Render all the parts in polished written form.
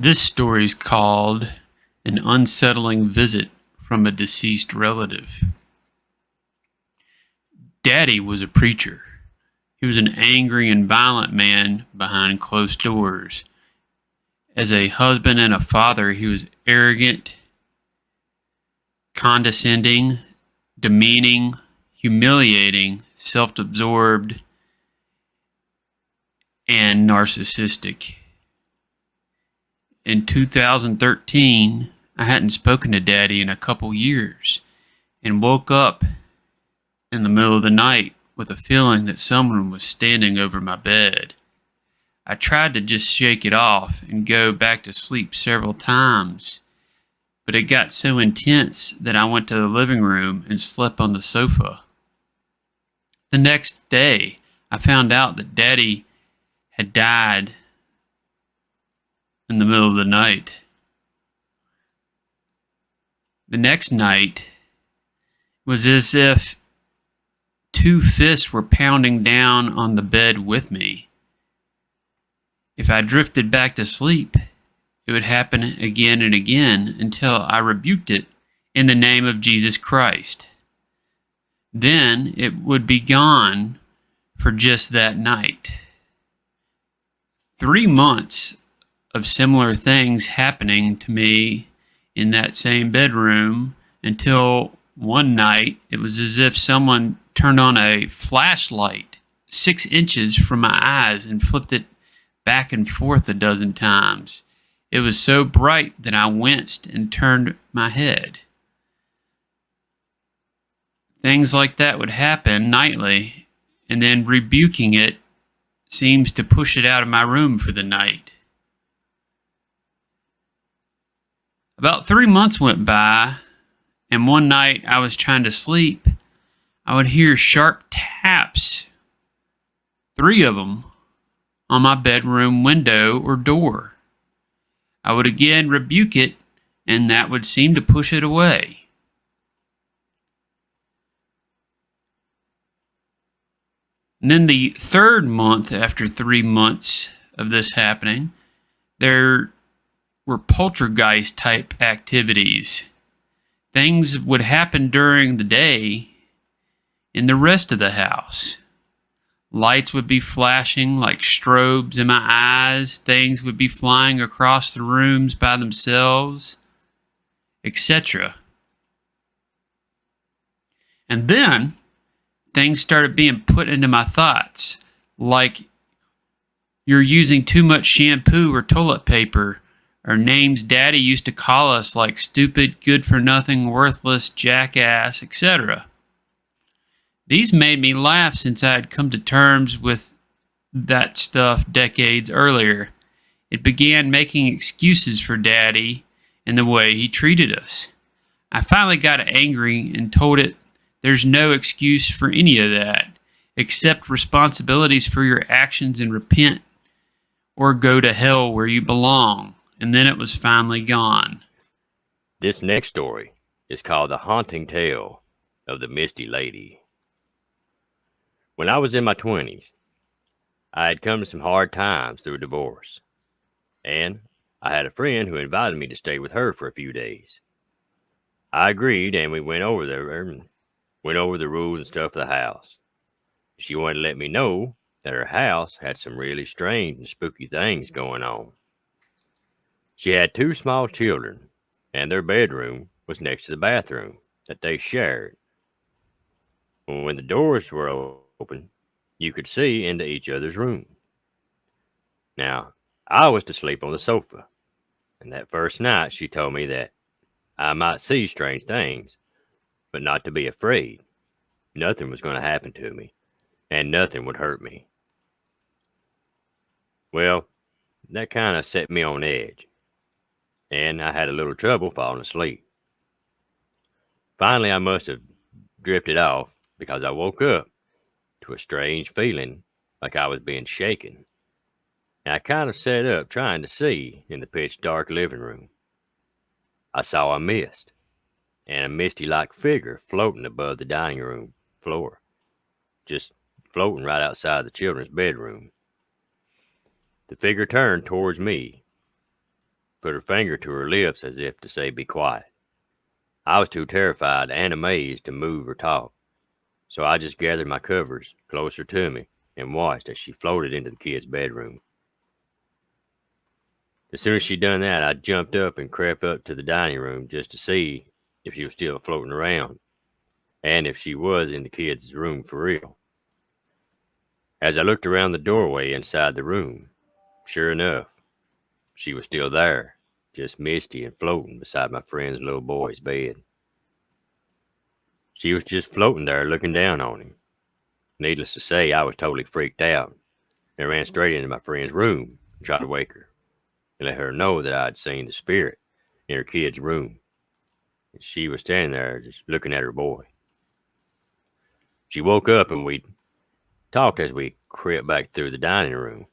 This story is called An Unsettling Visit from a Deceased Relative. Daddy was a preacher. He was an angry and violent man behind closed doors. As a husband and a father, he was arrogant, condescending, demeaning, humiliating, self-absorbed, and narcissistic. In 2013, I hadn't spoken to Daddy in a couple years and woke up in the middle of the night with a feeling that someone was standing over my bed. I tried to just shake it off and go back to sleep several times, but it got so intense that I went to the living room and slept on the sofa. The next day, I found out that Daddy had died in the middle of the night. The next night was as if two fists were pounding down on the bed with me. If I drifted back to sleep, it would happen again and again until I rebuked it in the name of Jesus Christ. Then it would be gone for just that night. 3 months of similar things happening to me in that same bedroom until one night it was as if someone turned on a flashlight 6 inches from my eyes and flipped it back and forth a dozen times. It was so bright that I winced and turned my head. Things like that would happen nightly, and then rebuking it seems to push it out of my room for the night. About 3 months went by, and one night I was trying to sleep. I would hear sharp taps, 3 of them, on my bedroom window or door. I would again rebuke it, and that would seem to push it away. And then the third month after 3 months of this happening, there were poltergeist type activities. Things would happen during the day in the rest of the house. Lights would be flashing like strobes in my eyes. Things would be flying across the rooms by themselves, etc. And then things started being put into my thoughts, like you're using too much shampoo or toilet paper, or names Daddy used to call us like stupid, good-for-nothing, worthless, jackass, etc. These made me laugh since I had come to terms with that stuff decades earlier. It began making excuses for Daddy and the way he treated us. I finally got angry and told it there's no excuse for any of that. Accept responsibilities for your actions and repent, or go to hell where you belong. And then it was finally gone. This next story is called The Haunting Tale of the Misty Lady. When I was in my 20s, I had come to some hard times through a divorce, and I had a friend who invited me to stay with her for a few days. I agreed, and we went over the rules and stuff of the house. She wanted to let me know that her house had some really strange and spooky things going on. She had 2 small children, and their bedroom was next to the bathroom that they shared. When the doors were open, you could see into each other's room. Now, I was to sleep on the sofa, and that first night she told me that I might see strange things, but not to be afraid. Nothing was going to happen to me, and nothing would hurt me. Well, that kind of set me on edge, and I had a little trouble falling asleep. Finally, I must have drifted off because I woke up to a strange feeling like I was being shaken. And I kind of sat up trying to see in the pitch dark living room. I saw a mist and a misty-like figure floating above the dining room floor, just floating right outside the children's bedroom. The figure turned towards me, put her finger to her lips as if to say, "Be quiet." I was too terrified and amazed to move or talk, so I just gathered my covers closer to me and watched as she floated into the kid's bedroom. As soon as she done that, I jumped up and crept up to the dining room just to see if she was still floating around, and if she was in the kid's room for real. As I looked around the doorway inside the room, sure enough, she was still there, just misty and floating beside my friend's little boy's bed. She was just floating there looking down on him. Needless to say, I was totally freaked out and ran straight into my friend's room and tried to wake her and let her know that I had seen the spirit in her kid's room. And she was standing there just looking at her boy. She woke up and we talked as we crept back through the dining room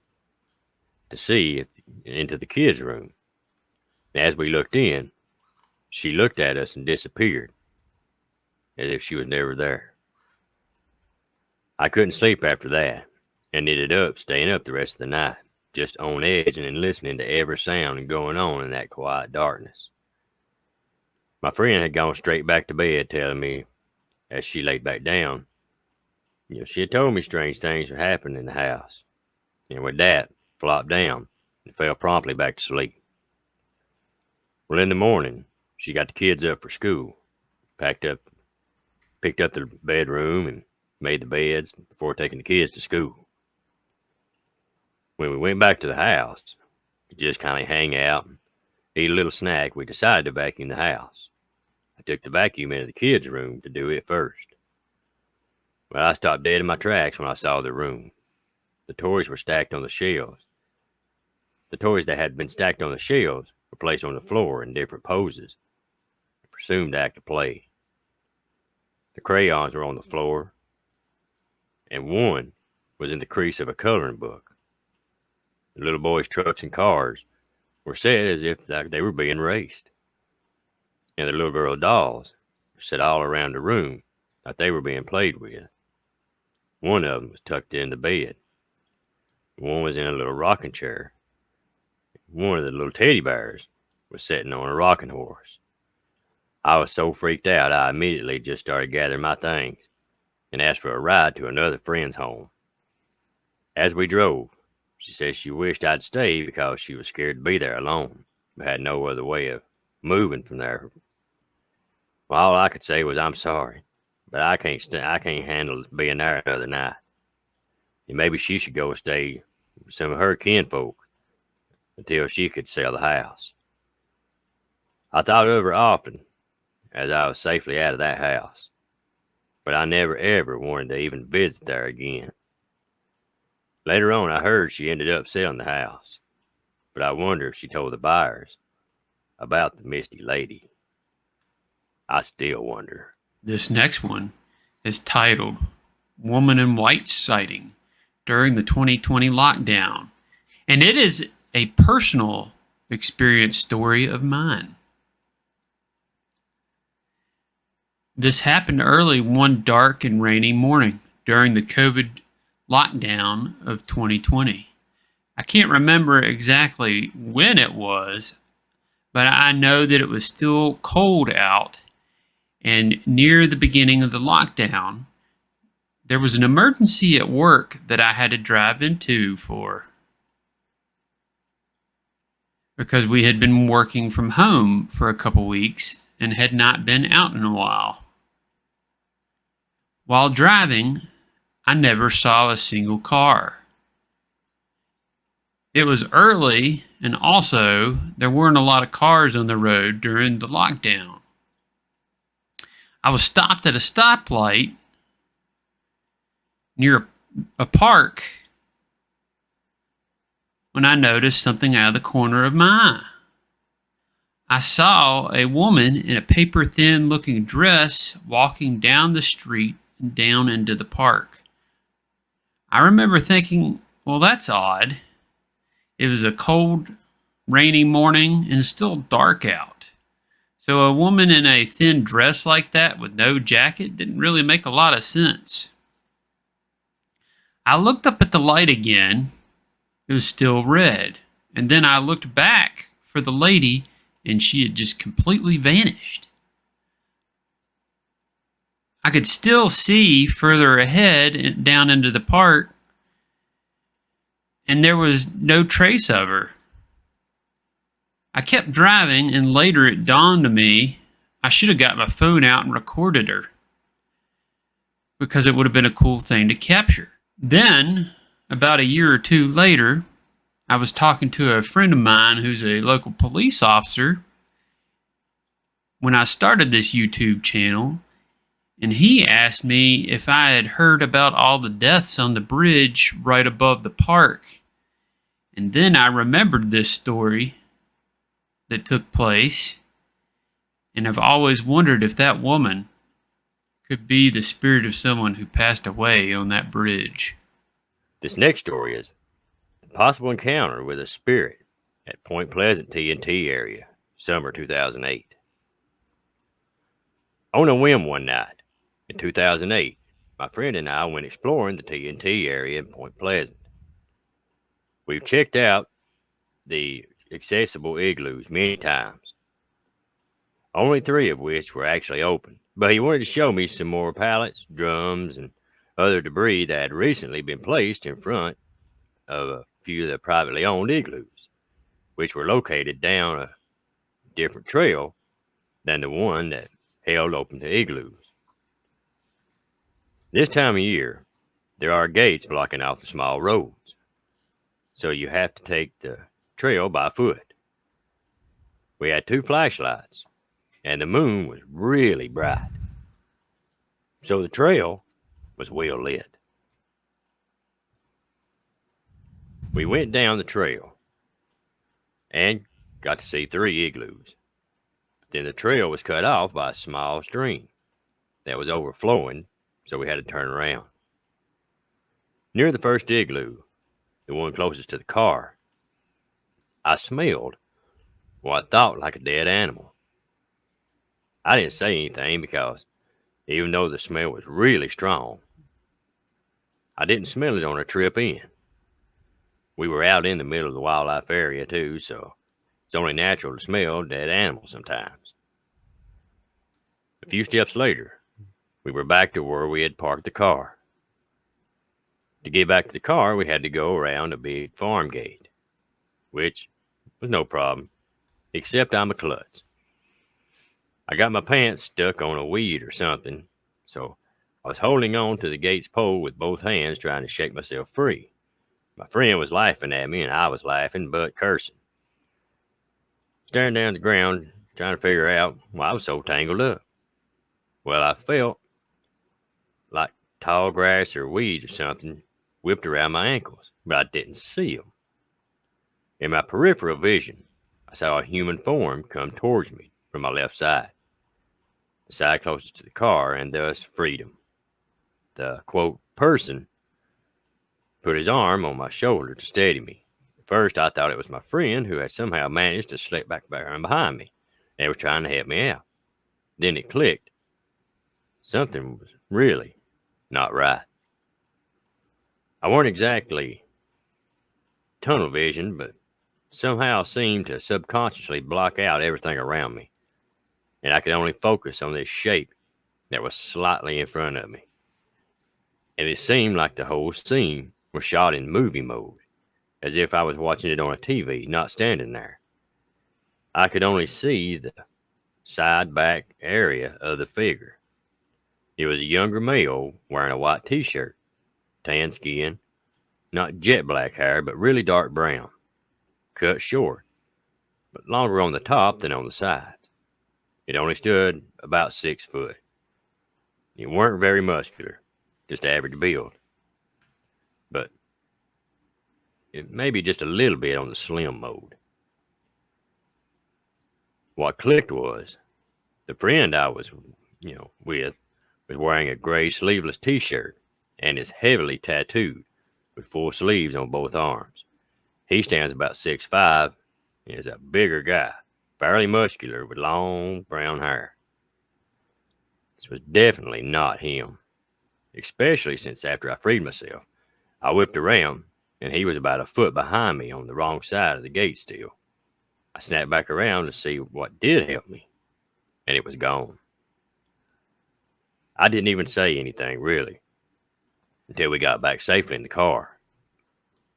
to see into the kid's room. And as we looked in, she looked at us and disappeared as if she was never there. I couldn't sleep after that and ended up staying up the rest of the night, just on edge and listening to every sound going on in that quiet darkness. My friend had gone straight back to bed, telling me as she laid back down, she had told me strange things were happening in the house. And with that, flopped down and fell promptly back to sleep. Well, in the morning, she got the kids up for school, picked up the bedroom and made the beds before taking the kids to school. When we went back to the house to just kind of hang out and eat a little snack, we decided to vacuum the house. I took the vacuum into the kids' room to do it first. Well, I stopped dead in my tracks when I saw the room. The toys were stacked on the shelves. The toys that had been stacked on the shelves were placed on the floor in different poses, a presumed act of play. The crayons were on the floor, and one was in the crease of a coloring book. The little boys' trucks and cars were set as if they were being raced, and the little girl dolls were set all around the room like they were being played with. One of them was tucked in the bed. One was in a little rocking chair. One of the little teddy bears was sitting on a rocking horse. I was so freaked out, I immediately just started gathering my things and asked for a ride to another friend's home. As we drove, she said she wished I'd stay because she was scared to be there alone, but had no other way of moving from there. Well, all I could say was, "I'm sorry, but I can't handle being there another night. And maybe she should go stay with some of her kinfolk until she could sell the house." I thought of her often as I was safely out of that house, but I never ever wanted to even visit there again. Later on, I heard she ended up selling the house, but I wonder if she told the buyers about the Misty Lady. I still wonder. This next one is titled Woman in White Sighting During the 2020 Lockdown, and it is a personal experience story of mine. This happened early one dark and rainy morning during the COVID lockdown of 2020. I can't remember exactly when it was, but I know that it was still cold out, and near the beginning of the lockdown, there was an emergency at work that I had to drive into for, because we had been working from home for a couple weeks and had not been out in a while. While driving, I never saw a single car. It was early, and also there weren't a lot of cars on the road during the lockdown. I was stopped at a stoplight near a park when I noticed something out of the corner of my eye. I saw a woman in a paper-thin looking dress walking down the street and down into the park. I remember thinking, well, that's odd. It was a cold, rainy morning and it's still dark out. So a woman in a thin dress like that with no jacket didn't really make a lot of sense. I looked up at the light again. It was still red. And then I looked back for the lady, and she had just completely vanished. I could still see further ahead down into the park, and there was no trace of her. I kept driving, and later it dawned on me I should have got my phone out and recorded her, because it would have been a cool thing to capture. Then, about a year or two later, I was talking to a friend of mine who's a local police officer when I started this YouTube channel, and he asked me if I had heard about all the deaths on the bridge right above the park. And then I remembered this story that took place, and I've always wondered if that woman could be the spirit of someone who passed away on that bridge. This next story is the possible encounter with a spirit at Point Pleasant TNT area, summer 2008. On a whim one night in 2008, my friend and I went exploring the TNT area in Point Pleasant. We've checked out the accessible igloos many times, only 3 of which were actually open, but he wanted to show me some more pallets, drums, and other debris that had recently been placed in front of a few of the privately owned igloos, which were located down a different trail than the one that held open to igloos. This time of year, there are gates blocking off the small roads, so you have to take the trail by foot. We had 2 flashlights, and the moon was really bright, so the trail was well lit. We went down the trail and got to see 3 igloos. Then the trail was cut off by a small stream that was overflowing, so we had to turn around. Near the first igloo, the one closest to the car, I smelled what I thought like a dead animal. I didn't say anything because even though the smell was really strong, I didn't smell it on our trip in. We were out in the middle of the wildlife area too, so it's only natural to smell dead animals sometimes. A few steps later, we were back to where we had parked the car. To get back to the car, we had to go around a big farm gate, which was no problem, except I'm a klutz. I got my pants stuck on a weed or something, so I was holding on to the gate's pole with both hands trying to shake myself free. My friend was laughing at me, and I was laughing but cursing. Staring down the ground, trying to figure out why I was so tangled up. Well, I felt like tall grass or weeds or something whipped around my ankles, but I didn't see them. In my peripheral vision, I saw a human form come towards me from my left side, the side closest to the car, and thus freedom. The, quote, person put his arm on my shoulder to steady me. At first, I thought it was my friend who had somehow managed to slip back behind me and was trying to help me out. Then it clicked. Something was really not right. I weren't exactly tunnel vision, but somehow seemed to subconsciously block out everything around me, and I could only focus on this shape that was slightly in front of me. And it seemed like the whole scene was shot in movie mode, as if I was watching it on a TV, not standing there. I could only see the side back area of the figure. It was a younger male wearing a white t-shirt, tan skin, not jet black hair, but really dark brown, cut short, but longer on the top than on the sides. It only stood about 6 foot. It weren't very muscular, just average build, but it may be just a little bit on the slim mode. What clicked was the friend I was, with was wearing a gray sleeveless t-shirt and is heavily tattooed with full sleeves on both arms. He stands about 6'5" and is a bigger guy, fairly muscular with long brown hair. This was definitely not him, especially since after I freed myself, I whipped around and he was about a foot behind me on the wrong side of the gate still. I snapped back around to see what did help me, and it was gone. I didn't even say anything, really, until we got back safely in the car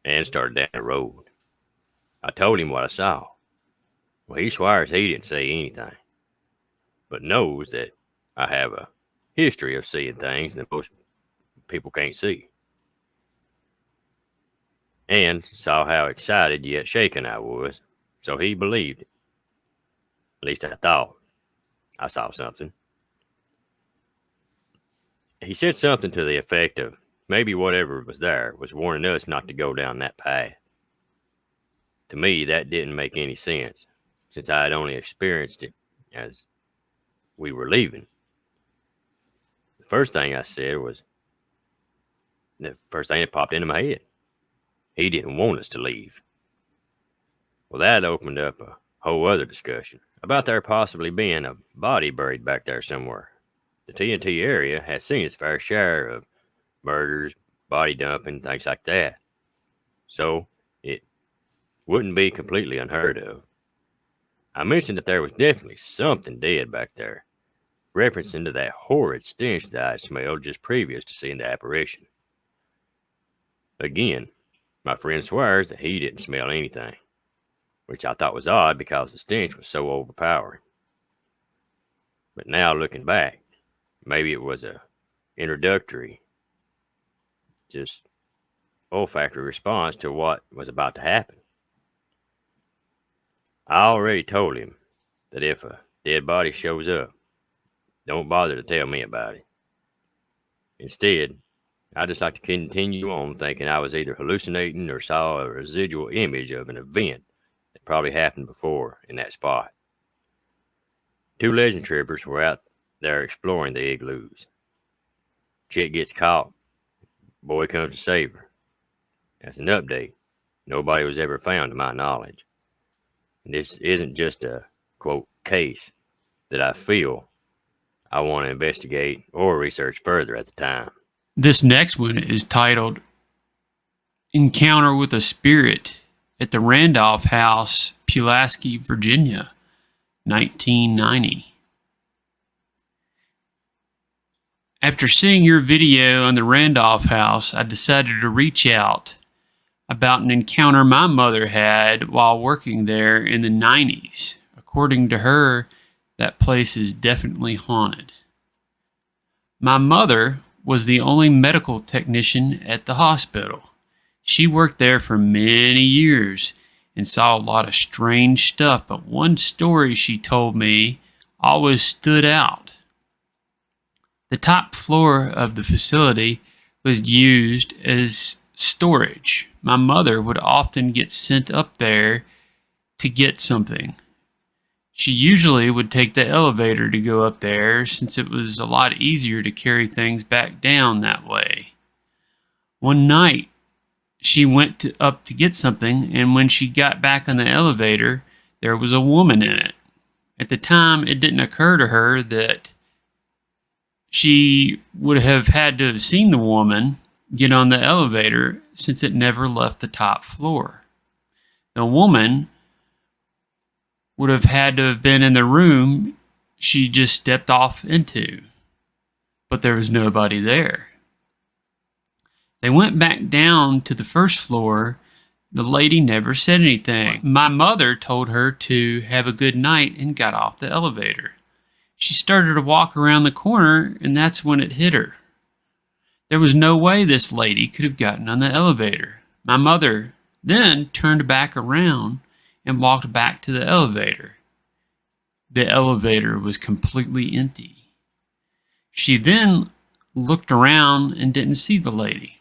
and started down the road. I told him what I saw. Well, he swears he didn't say anything, but knows that I have a history of seeing things that most people can't see, and saw how excited yet shaken I was, so he believed it. At least I thought I saw something. He said something to the effect of maybe whatever was there was warning us not to go down that path. To me, that didn't make any sense, since I had only experienced it as we were leaving. The first thing I said was the first thing that popped into my head. He didn't want us to leave. Well, that opened up a whole other discussion about there possibly being a body buried back there somewhere. The TNT area has seen its fair share of murders, body dumping, things like that. So it wouldn't be completely unheard of. I mentioned that there was definitely something dead back there, referencing to that horrid stench that I had smelled just previous to seeing the apparition. Again, my friend swears that he didn't smell anything, which I thought was odd because the stench was so overpowering. But now looking back, maybe it was a introductory, just olfactory response to what was about to happen. I already told him that if a dead body shows up, don't bother to tell me about it. Instead, I just like to continue on thinking I was either hallucinating or saw a residual image of an event that probably happened before in that spot. 2 legend trippers were out there exploring the igloos. Chick gets caught. Boy comes to save her. As an update, nobody was ever found to my knowledge. And this isn't just a, quote, case that I feel I want to investigate or research further at the time. This next one is titled Encounter with a Spirit at the Randolph House, Pulaski, Virginia, 1990. After seeing your video on the Randolph House, I decided to reach out about an encounter my mother had while working there in the 90s. According to her, that place is definitely haunted. My mother was the only medical technician at the hospital. She worked there for many years and saw a lot of strange stuff, but one story she told me always stood out. The top floor of the facility was used as storage. My mother would often get sent up there to get something. She usually would take the elevator to go up there since it was a lot easier to carry things back down that way. One night, she went up to get something, and when she got back on the elevator, there was a woman in it. At the time, it didn't occur to her that she would have had to have seen the woman get on the elevator since it never left the top floor. The woman would have had to have been in the room she just stepped off into, but there was nobody there. They went back down to the first floor. The lady never said anything. My mother told her to have a good night and got off the elevator. She started to walk around the corner, and that's when it hit her. There was no way this lady could have gotten on the elevator. My mother then turned back around and walked back to the elevator. The elevator was completely empty. She then looked around and didn't see the lady.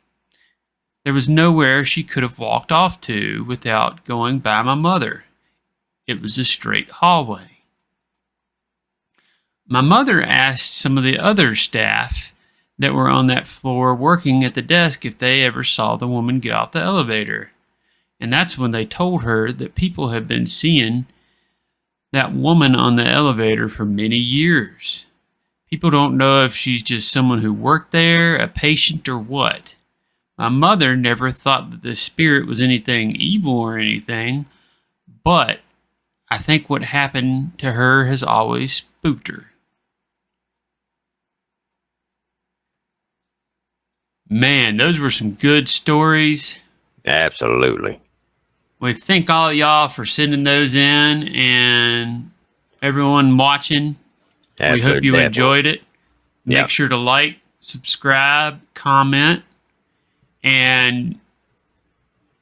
There was nowhere she could have walked off to without going by my mother. It was a straight hallway. My mother asked some of the other staff that were on that floor working at the desk if they ever saw the woman get off the elevator. And that's when they told her that people had been seeing that woman on the elevator for many years. People don't know if she's just someone who worked there, a patient, or what. My mother never thought that the spirit was anything evil or anything, but I think what happened to her has always spooked her. Man, those were some good stories. Absolutely. We thank all y'all for sending those in and everyone watching. We hope you enjoyed it. Make sure to like, subscribe, comment, and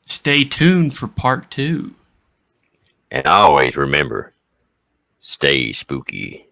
stay tuned for part 2. And always remember, stay spooky.